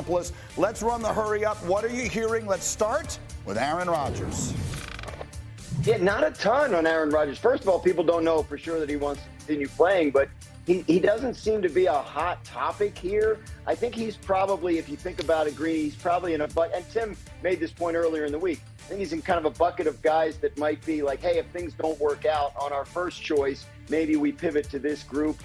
Indianapolis. Let's run the hurry up. What are you hearing? Let's start with Aaron Rodgers. Yeah, not a ton on Aaron Rodgers. First of all, people don't know for sure that he wants to continue playing, but he doesn't seem to be a hot topic here. I think he's probably, if you think about it, Greeny, he's probably in a bucket. And Tim made this point earlier in the week. I think he's in kind of a bucket of guys that might be like, hey, if things don't work out on our first choice, maybe we pivot to this group.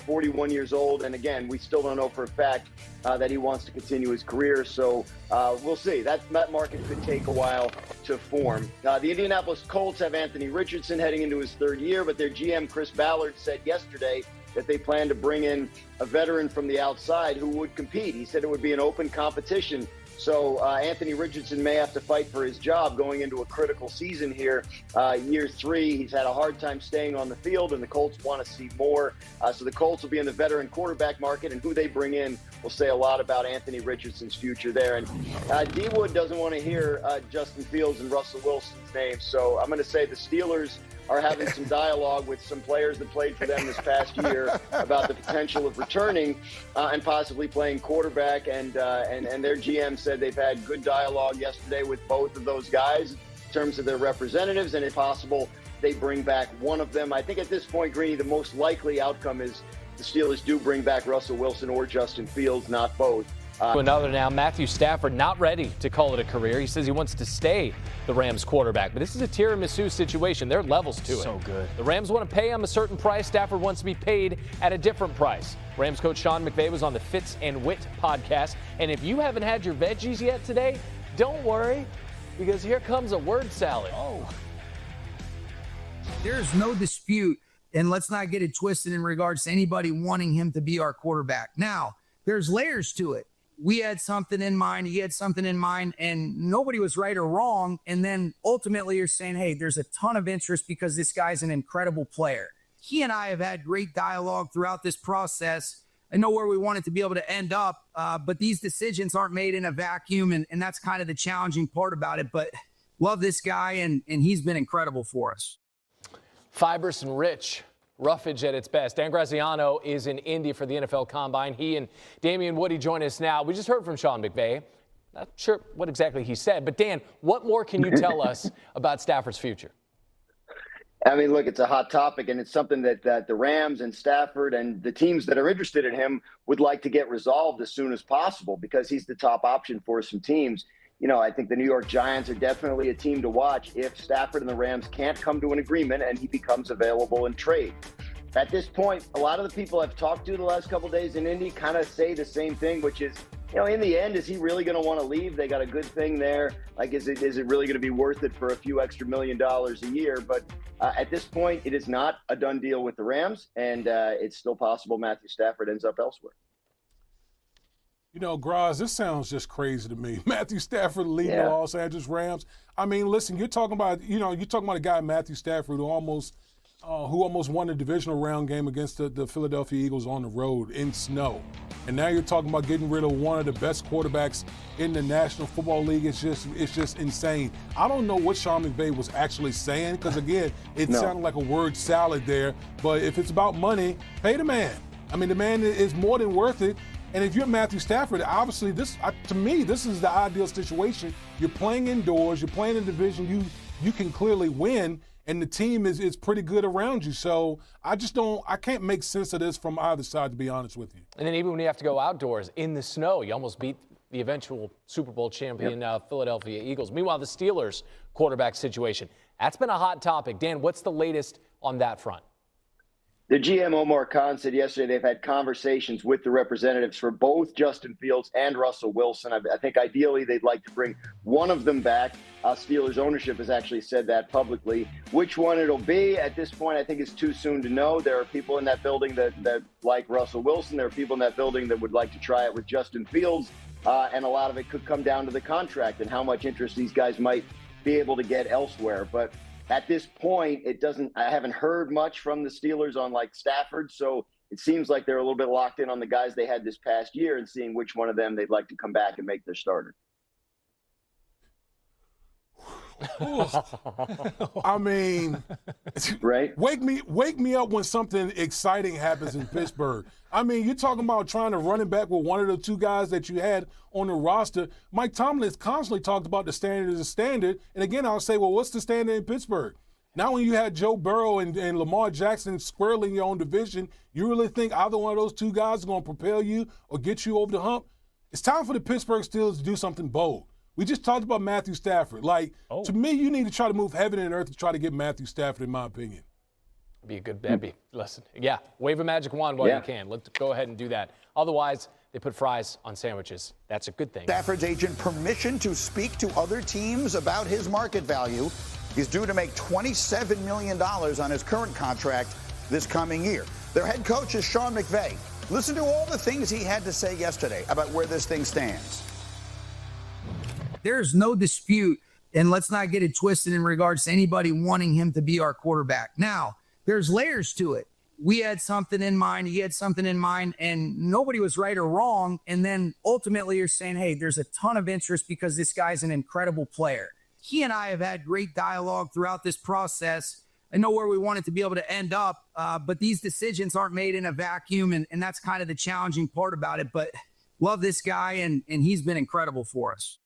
41 years old. And again, we still don't know for a fact that he wants to continue his career. So we'll see. That market could take a while to form. The Indianapolis Colts have Anthony Richardson heading into his third year, but their GM, Chris Ballard, said yesterday that they plan to bring in a veteran from the outside who would compete. He said it would be an open competition. So Anthony Richardson may have to fight for his job going into a critical season here. Year 3, he's had a hard time staying on the field, and the Colts want to see more. So the Colts will be in the veteran quarterback market, and who they bring in will say a lot about Anthony Richardson's future there. And D. Wood doesn't want to hear Justin Fields and Russell Wilson's names. So I'm going to say the Steelers are having some dialogue with some players that played for them this past year about the potential of returning and possibly playing quarterback. And their GM said they've had good dialogue yesterday with both of those guys in terms of their representatives, and if possible, they bring back one of them. I think at this point, Greeny, the most likely outcome is the Steelers do bring back Russell Wilson or Justin Fields, not both. Another now, Matthew Stafford not ready to call it a career. He says he wants to stay the Rams quarterback, but this is a tiramisu situation. There are levels to it. So good. The Rams want to pay him a certain price. Stafford wants to be paid at a different price. Rams coach Sean McVay was on the Fitz and Wit podcast, and if you haven't had your veggies yet today, don't worry, because here comes a word salad. Oh. There's no dispute, and let's not get it twisted in regards to anybody wanting him to be our quarterback. Now, there's layers to it. We had something in mind, he had something in mind, and nobody was right or wrong. And then ultimately you're saying, hey, there's a ton of interest because this guy's an incredible player. He and I have had great dialogue throughout this process. I know where we wanted to be able to end up, but these decisions aren't made in a vacuum, and that's kind of the challenging part about it. But love this guy, and he's been incredible for us. Fibrous and rich. Roughage at its best. Dan Graziano is in Indy for the NFL Combine. He and Damian Woody join us now. We just heard from Sean McVay. Not sure what exactly he said, but Dan, what more can you tell us about Stafford's future? I mean, look, it's a hot topic, and it's something that the Rams and Stafford and the teams that are interested in him would like to get resolved as soon as possible because he's the top option for some teams. You know, I think the New York Giants are definitely a team to watch if Stafford and the Rams can't come to an agreement and he becomes available in trade. At this point, a lot of the people I've talked to the last couple of days in Indy kind of say the same thing, which is, you know, in the end, is he really going to want to leave? They got a good thing there. Like, is it really going to be worth it for a few extra $1 million a year? But at this point, it is not a done deal with the Rams, and it's still possible Matthew Stafford ends up elsewhere. You know, Graz, this sounds just crazy to me. Matthew Stafford leading the Los Angeles Rams. I mean, listen, you're talking about a guy, Matthew Stafford, who almost won the divisional round game against the Philadelphia Eagles on the road in snow. And now you're talking about getting rid of one of the best quarterbacks in the National Football League. It's just insane. I don't know what Sean McVay was actually saying because, again, it sounded like a word salad there. But if it's about money, pay the man. I mean, the man is more than worth it. And if you're Matthew Stafford, obviously, to me, this is the ideal situation. You're playing indoors. You're playing in a division you can clearly win, and the team is pretty good around you. So I can't make sense of this from either side, to be honest with you. And then even when you have to go outdoors in the snow, you almost beat the eventual Super Bowl champion Philadelphia Eagles. Meanwhile, the Steelers quarterback situation, that's been a hot topic. Dan, what's the latest on that front? The GM, Omar Khan, said yesterday they've had conversations with the representatives for both Justin Fields and Russell Wilson. I think ideally they'd like to bring one of them back. Steelers ownership has actually said that publicly. Which one it'll be at this point, I think it's too soon to know. There are people in that building that like Russell Wilson. There are people in that building that would like to try it with Justin Fields. And a lot of it could come down to the contract and how much interest these guys might be able to get elsewhere. But at this point, I haven't heard much from the Steelers on like Stafford, so it seems like they're a little bit locked in on the guys they had this past year and seeing which one of them they'd like to come back and make their starter. I mean, right? Wake me up when something exciting happens in Pittsburgh. I mean, you're talking about trying to run it back with one of the two guys that you had on the roster. Mike Tomlin has constantly talked about the standard is a standard. And again, I'll say, well, what's the standard in Pittsburgh? Now when you had Joe Burrow and Lamar Jackson squarely in your own division, you really think either one of those two guys is going to propel you or get you over the hump? It's time for the Pittsburgh Steelers to do something bold. We just talked about Matthew Stafford. To me, you need to try to move heaven and earth to try to get Matthew Stafford, in my opinion. Be a good bet. Listen, yeah, wave a magic wand while you can. Let's go ahead and do that. Otherwise, they put fries on sandwiches. That's a good thing. Stafford's agent permission to speak to other teams about his market value. He's due to make $27 million on his current contract this coming year. Their head coach is Sean McVay. Listen to all the things he had to say yesterday about where this thing stands. There's no dispute, and let's not get it twisted in regards to anybody wanting him to be our quarterback. Now, there's layers to it. We had something in mind, he had something in mind, and nobody was right or wrong. And then ultimately you're saying, hey, there's a ton of interest because this guy's an incredible player. He and I have had great dialogue throughout this process. I know where we wanted to be able to end up, but these decisions aren't made in a vacuum, and that's kind of the challenging part about it. But love this guy, and he's been incredible for us.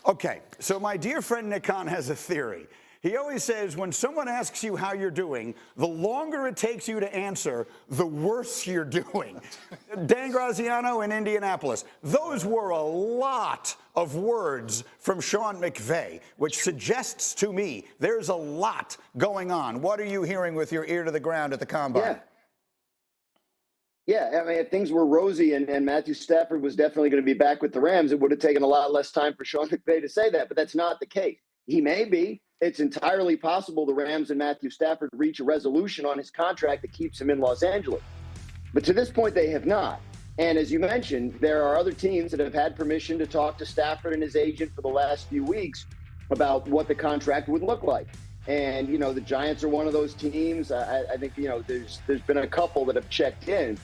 Okay, so my dear friend Nick Khan has a theory. He always says when someone asks you how you're doing, the longer it takes you to answer, the worse you're doing. Dan Graziano in Indianapolis. Those were a lot of words from Sean McVay, which suggests to me there's a lot going on. What are you hearing with your ear to the ground at the Combine? Yeah, I mean, if things were rosy and Matthew Stafford was definitely going to be back with the Rams, it would have taken a lot less time for Sean McVay to say that, but that's not the case. He may be. It's entirely possible the Rams and Matthew Stafford reach a resolution on his contract that keeps him in Los Angeles. But to this point, they have not. And as you mentioned, there are other teams that have had permission to talk to Stafford and his agent for the last few weeks about what the contract would look like. And, the Giants are one of those teams. I think, there's been a couple that have checked in.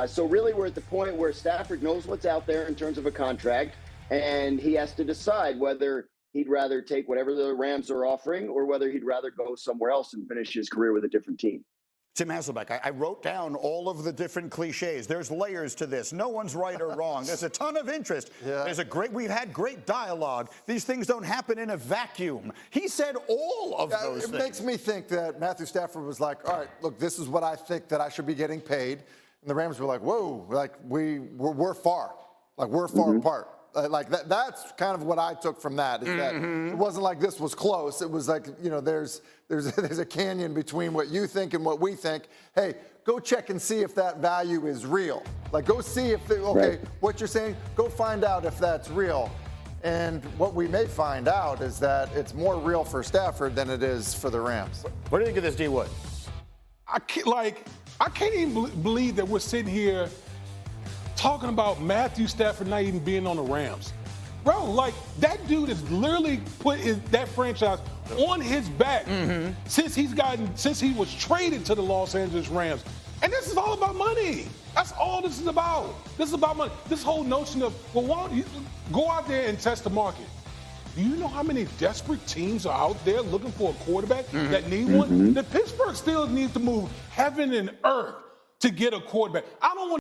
So really we're at the point where Stafford knows what's out there in terms of a contract, and he has to decide whether he'd rather take whatever the Rams are offering or whether he'd rather go somewhere else and finish his career with a different team. Tim Hasselbeck, I wrote down all of the different cliches. There's layers to this. No one's right or wrong. There's a ton of interest. Yeah. We've had great dialogue. These things don't happen in a vacuum. He said all of those things. It makes me think that Matthew Stafford was like, all right, look, this is what I think that I should be getting paid. And the Rams were like, whoa, like we're far. Like we're far apart. That's kind of what I took from that, is that it wasn't like this was close. It was like, there's a canyon between what you think and what we think. Hey, go check and see if that value is real. Like, go see if, what you're saying, go find out if that's real. And what we may find out is that it's more real for Stafford than it is for the Rams. What do you think of this, D. Wood? I can't even believe that we're sitting here talking about Matthew Stafford not even being on the Rams. Bro, that dude has literally put that franchise on his back since he was traded to the Los Angeles Rams. And this is all about money. That's all this is about. This is about money. This whole notion of, well, why don't you go out there and test the market? Do you know how many desperate teams are out there looking for a quarterback that need one? The Pittsburgh Steelers need to move heaven and earth to get a quarterback. I don't want